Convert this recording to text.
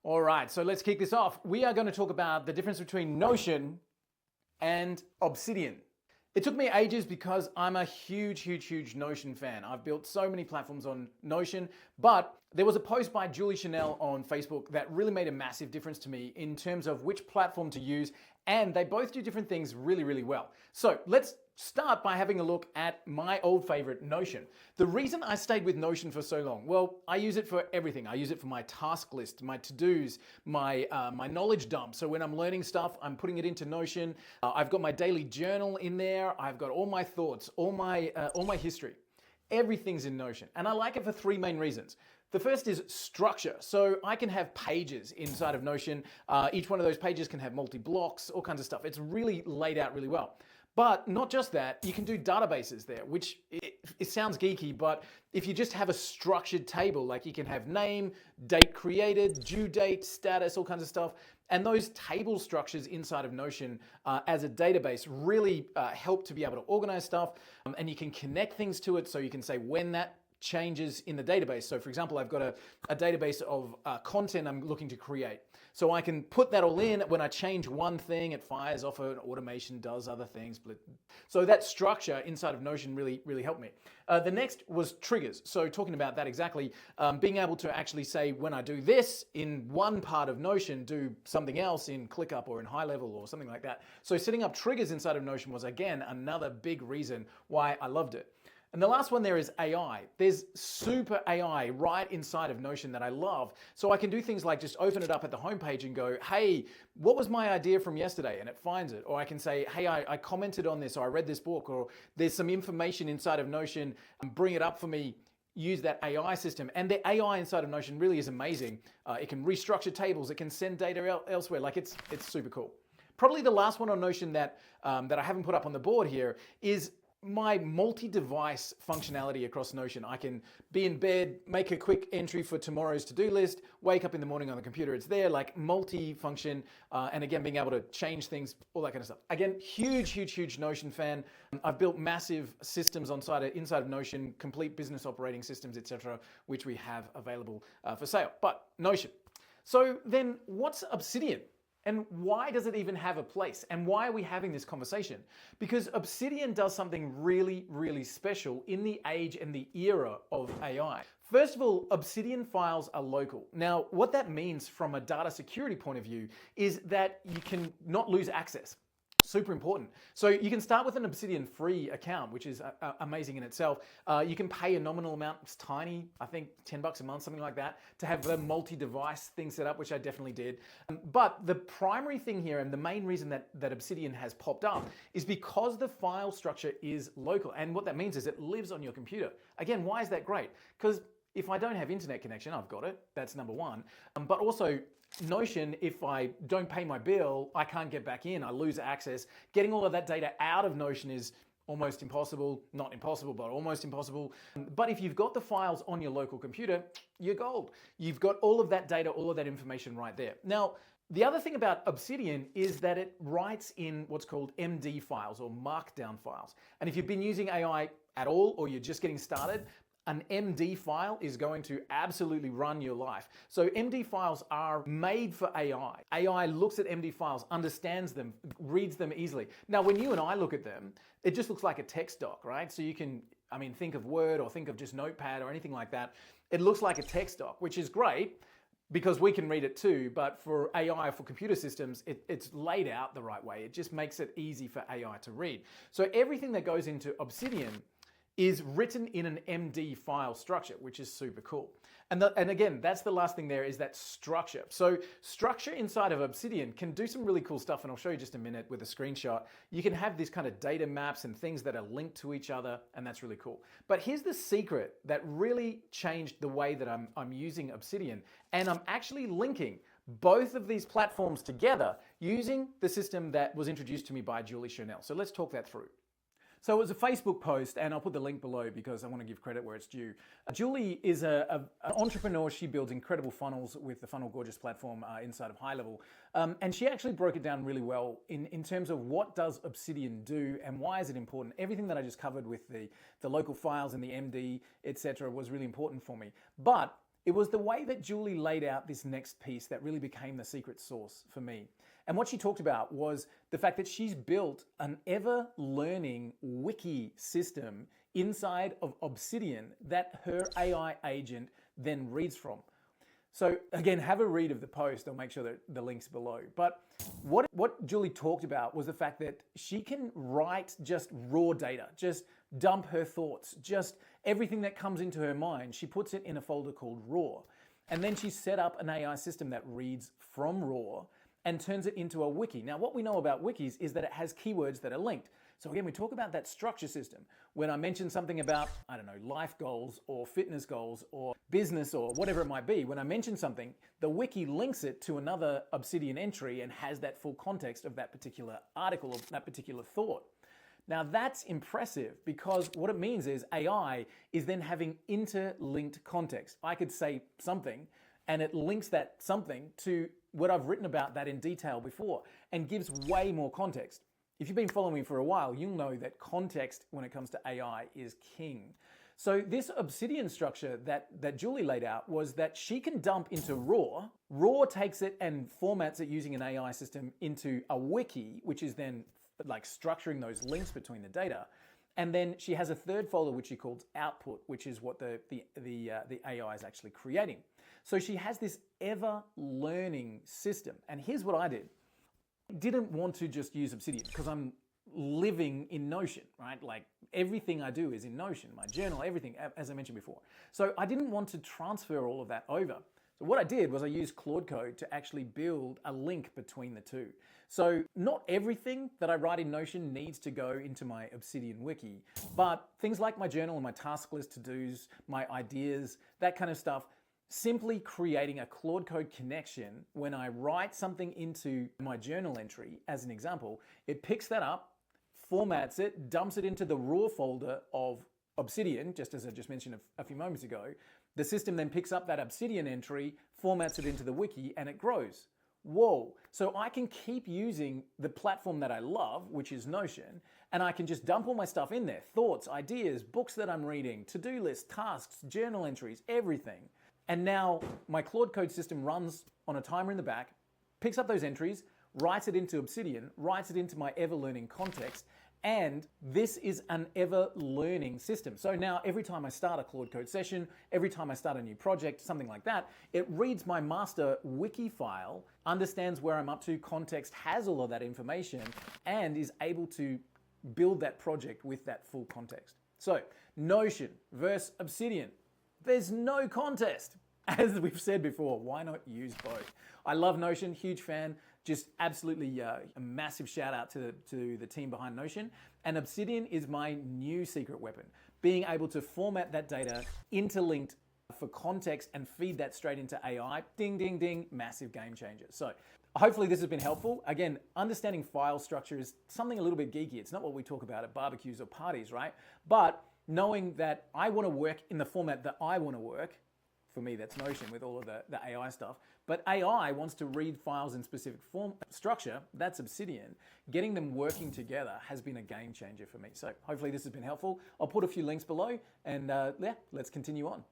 All right, so let's kick this off. We are going to talk about the difference between Notion and Obsidian. It took me ages because I'm a huge Notion fan. I've built so many platforms on Notion, but there was a post by Julie Chanel on Facebook that really made a massive difference to me in terms of which platform to use, and they both do different things really well. So let's start by having a look at my old favorite, Notion. The reason I stayed with Notion for so long, well, I use it for everything. I use it for my task list, my to-dos, my knowledge dump. So when I'm learning stuff, I'm putting it into Notion. I've got my daily journal in there. I've got all my thoughts, all my history. Everything's in Notion. And I like it for three main reasons. The first is structure. So I can have pages inside of Notion. Each one of those pages can have multi-blocks, all kinds of stuff. It's really laid out really well. But not just that, you can do databases there, which it sounds geeky, but if you just have a structured table, like you can have name, date created, due date, status, all kinds of stuff, and those table structures inside of Notion as a database really help to be able to organize stuff, and you can connect things to it, so you can say when that changes in the database. So for example, I've got a database of content I'm looking to create. So I can put that all in. When I change one thing, it fires off an automation, does other things. So that structure inside of Notion really helped me. The next was triggers. So talking about that exactly, being able to actually say when I do this in one part of Notion, do something else in ClickUp or in High Level or something like that. So setting up triggers inside of Notion was, again, another big reason why I loved it. And the last one there is AI. There's super AI right inside of Notion that I love. So I can do things like just open it up at the homepage and go, hey, what was my idea from yesterday? And it finds it. Or I can say, hey, I commented on this, or I read this book, or there's some information inside of Notion, bring it up for me. Use that AI system. And the AI inside of Notion really is amazing. It can restructure tables. It can send data elsewhere. Like it's super cool. Probably the last one on Notion that I haven't put up on the board here is my multi-device functionality across Notion. I can be in bed, make a quick entry for tomorrow's to-do list, wake up in the morning on the computer, it's there, like multi-function, and again, being able to change things, all that kind of stuff. Again, huge Notion fan. I've built massive systems inside of Notion, complete business operating systems, etc., which we have available for sale. But Notion. So then what's Obsidian? And why does it even have a place? And why are we having this conversation? Because Obsidian does something really special in the age and the era of AI. First of all, Obsidian files are local. Now, what that means from a data security point of view is that you can not lose access. Super important. So you can start with an Obsidian free account, which is amazing in itself. You can pay a nominal amount. It's tiny, I think $10 a month, something like that, to have the multi-device thing set up, which I definitely did. But the primary thing here, and the main reason that Obsidian has popped up, is because the file structure is local. And what that means is it lives on your computer. Again, why is that great? Because if I don't have internet connection, I've got it. That's number one. But also, Notion, if I don't pay my bill, I can't get back in. I lose access. Getting all of that data out of Notion is almost impossible. Not impossible, but almost impossible. But if you've got the files on your local computer, you're gold. You've got all of that data, all of that information right there. Now, the other thing about Obsidian is that it writes in what's called MD files or markdown files. And if you've been using AI at all, or you're just getting started, an MD file is going to absolutely run your life. So MD files are made for AI. AI looks at MD files, understands them, reads them easily. Now, when you and I look at them, it just looks like a text doc, right? So you can, think of Word or think of just Notepad or anything like that. It looks like a text doc, which is great because we can read it too, but for AI, for computer systems, it's laid out the right way. It just makes it easy for AI to read. So everything that goes into Obsidian is written in an MD file structure, which is super cool. And again, that's the last thing there, is that structure. So structure inside of Obsidian can do some really cool stuff, and I'll show you just a minute with a screenshot. You can have these kind of data maps and things that are linked to each other, and that's really cool. But here's the secret that really changed the way that I'm using Obsidian, and I'm actually linking both of these platforms together using the system that was introduced to me by Julie Chanel. So let's talk that through. So it was a Facebook post, and I'll put the link below because I want to give credit where it's due. Julie is an entrepreneur. She builds incredible funnels with the Funnel Gorgeous platform inside of High Level. And she actually broke it down really well in terms of what does Obsidian do and why is it important. Everything that I just covered with the local files and the MD, etc., was really important for me. But It was the way that Julie laid out this next piece that really became the secret sauce for me. And what she talked about was the fact that she's built an ever-learning wiki system inside of Obsidian that her AI agent then reads from. So again, have a read of the post. I'll make sure that the link's below. But what Julie talked about was the fact that she can write just raw data, just dump her thoughts, just everything that comes into her mind. She puts it in a folder called raw. And then she set up an AI system that reads from raw and turns it into a wiki. Now, what we know about wikis is that it has keywords that are linked. So again, we talk about that structure system. When I mention something about, I don't know, life goals or fitness goals or business or whatever it might be, when I mention something, the wiki links it to another Obsidian entry and has that full context of that particular article or that particular thought. Now that's impressive because what it means is AI is then having interlinked context. I could say something and it links that something to what I've written about that in detail before and gives way more context. If you've been following me for a while, you'll know that context when it comes to AI is king. So this Obsidian structure that Julie laid out was that she can dump into raw. Raw takes it and formats it using an AI system into a wiki, which is then like structuring those links between the data. And then she has a third folder which she calls output, which is what the AI is actually creating. So she has this ever learning system. And here's what I did. I didn't want to just use Obsidian because I'm living in Notion, right? Like everything I do is in Notion, my journal, everything, as I mentioned before. So I didn't want to transfer all of that over. So what I did was I used Claude Code to actually build a link between the two. So not everything that I write in Notion needs to go into my Obsidian wiki, but things like my journal and my task list to-dos, my ideas, that kind of stuff, simply creating a Claude Code connection when I write something into my journal entry, as an example, it picks that up, formats it, dumps it into the raw folder of Obsidian, just as I just mentioned a few moments ago. The system then picks up that Obsidian entry, formats it into the wiki, and it grows. Whoa. So I can keep using the platform that I love, which is Notion, and I can just dump all my stuff in there. Thoughts, ideas, books that I'm reading, to-do lists, tasks, journal entries, everything. And now my Claude Code system runs on a timer in the back, picks up those entries, writes it into Obsidian, writes it into my ever-learning context, and this is an ever-learning system. So now every time I start a Claude Code session, every time I start a new project, something like that, it reads my master wiki file, understands where I'm up to, context, has all of that information, and is able to build that project with that full context. So Notion versus Obsidian. There's no contest. As we've said before, why not use both? I love Notion, huge fan. Just absolutely a massive shout out to the team behind Notion. And Obsidian is my new secret weapon. Being able to format that data, interlinked for context and feed that straight into AI, ding, ding, ding, massive game changer. So hopefully this has been helpful. Again, understanding file structure is something a little bit geeky. It's not what we talk about at barbecues or parties, right? But knowing that I want to work in the format that I want to work, for me that's Notion with all of the AI stuff, but AI wants to read files in specific form structure, that's Obsidian. Getting them working together has been a game changer for me. So hopefully this has been helpful. I'll put a few links below and yeah, let's continue on.